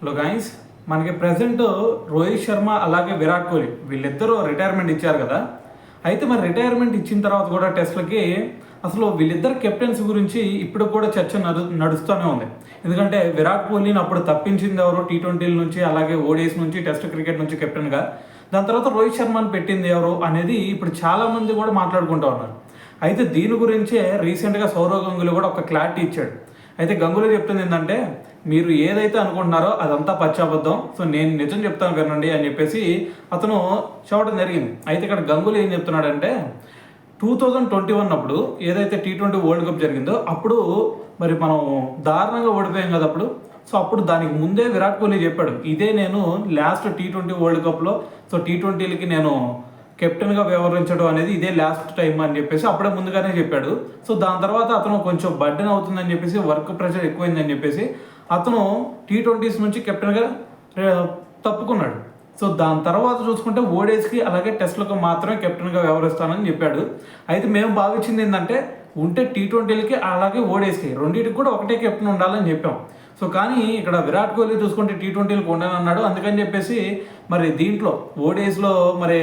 Hello guys, మనకి present Rohit Sharma అలాగే విరాట్ కోహ్లీ వీళ్ళిద్దరూ రిటైర్మెంట్ ఇచ్చారు కదా. అయితే మరి రిటైర్మెంట్ ఇచ్చిన తర్వాత కూడా టెస్ట్లకి అసలు వీళ్ళిద్దరు కెప్టెన్స్ గురించి ఇప్పుడు కూడా చర్చ నడుస్తూనే ఉంది. ఎందుకంటే విరాట్ కోహ్లీని అప్పుడు తప్పించింది ఎవరు టీ20ల నుంచి, అలాగే ఓడిఐస్ నుంచి, టెస్ట్ క్రికెట్ నుంచి కెప్టెన్గా. దాని తర్వాత రోహిత్ శర్మని పెట్టింది ఎవరు అనేది ఇప్పుడు చాలామంది కూడా మాట్లాడుకుంటూ ఉన్నారు. అయితే దీని గురించే రీసెంట్గా సౌరవ్ గంగూలీ కూడా ఒక క్లారిటీ ఇచ్చాడు. అయితే గంగూలీ చెప్తుంది ఏంటంటే, మీరు ఏదైతే అనుకుంటున్నారో అదంతా పచ్చాబద్ధం, సో నేను నిజం చెప్తాను వినండి అని చెప్పేసి అతను చెప్పడం జరిగింది. అయితే ఇక్కడ గంగూలీ ఏం చెప్తున్నాడంటే, 2021 అప్పుడు ఏదైతే టీ20 వరల్డ్ కప్ జరిగిందో అప్పుడు మరి మనం దారుణంగా ఓడిపోయాం కదా అప్పుడు. సో అప్పుడు దానికి ముందే విరాట్ కోహ్లీ చెప్పాడు, ఇదే నేను లాస్ట్ టీ20 వరల్డ్ కప్లో, సో టీ20లకి నేను కెప్టెన్గా వ్యవహరించడం అనేది ఇదే లాస్ట్ టైం అని చెప్పేసి అప్పుడే ముందుగానే చెప్పాడు. సో దాని తర్వాత అతను కొంచెం బర్డెన్ అవుతుందని చెప్పేసి, వర్క్ ప్రెషర్ ఎక్కువైందని చెప్పేసి అతను టీ20s నుంచి కెప్టెన్గా తప్పుకున్నాడు. సో దాని తర్వాత చూసుకుంటే ఓడేస్కి అలాగే టెస్ట్లకు మాత్రమే కెప్టెన్గా వ్యవహరిస్తానని చెప్పాడు. అయితే మేము భావించింది ఏంటంటే, ఉంటే టీ20లకి అలాగే ఓడేస్కి రెండింటికి కూడా ఒకటే కెప్టెన్ ఉండాలని చెప్పాం. సో కానీ ఇక్కడ విరాట్ కోహ్లీ చూసుకుంటే టీ20లకు ఉండనన్నాడు. అందుకని చెప్పేసి మరి దీంట్లో ఓడేస్లో మరి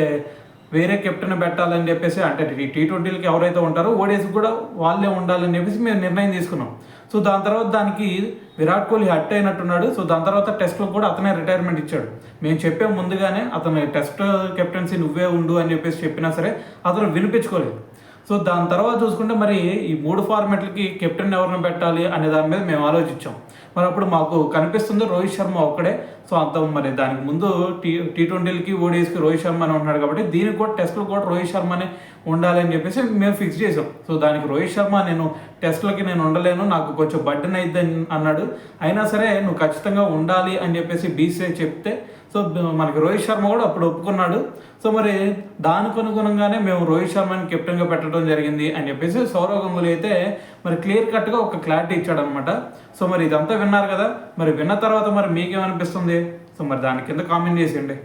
వేరే కెప్టెన్ పెట్టాలని చెప్పేసి, అంటే టీ20లకి ఎవరైతే ఉంటారో ఓడీఎస్కి కూడా వాళ్ళే ఉండాలని చెప్పేసి మేము నిర్ణయం తీసుకున్నాం. సో దాని తర్వాత దానికి విరాట్ కోహ్లీ హట్ అయినట్టున్నాడు. సో దాని తర్వాత టెస్ట్లో కూడా అతనే రిటైర్మెంట్ ఇచ్చాడు. మేము చెప్పే ముందుగానే అతను టెస్ట్ కెప్టెన్సీ నువ్వే ఉండు అని చెప్పేసి చెప్పినా సరే అతను వినిపించుకోలేదు. సో దాని తర్వాత చూసుకుంటే మరి ఈ 3 ఫార్మాట్లకి కెప్టెన్ ఎవరిని పెట్టాలి అనే దాని మీద మేము ఆలోచించాం. మరి అప్పుడు మాకు కనిపిస్తుంది రోహిత్ శర్మ ఒక్కడే. సో అంత మరి దానికి ముందు టీ20లకి ఓడీఎస్కి రోహిత్ శర్మ అని ఉన్నాడు కాబట్టి దీనికి కూడా టెస్ట్లో కూడా రోహిత్ శర్మనే ఉండాలి అని చెప్పేసి మేము ఫిక్స్ చేసాం. సో దానికి రోహిత్ శర్మ నేను టెస్ట్లకి నేను ఉండలేను, నాకు కొంచెం బర్డెన్ అయిద్ది అన్నాడు. అయినా సరే నువ్వు ఖచ్చితంగా ఉండాలి అని చెప్పేసి బీసీఐ చెప్తే సో మనకి రోహిత్ శర్మ కూడా అప్పుడు ఒప్పుకున్నాడు. సో మరి దానికి అనుగుణంగానే మేము రోహిత్ శర్మని కెప్టెన్గా పెట్టడం జరిగింది అని చెప్పేసి సౌరవ్ గంగూలీ అయితే మరి క్లియర్ కట్గా ఒక క్లారిటీ ఇచ్చాడనమాట. సో మరి ఇదంతా విన్నారు కదా, మరి విన్న తర్వాత మరి మీకేమనిపిస్తుంది? సో మరి దాని కింద కామెంట్ చేసేయండి.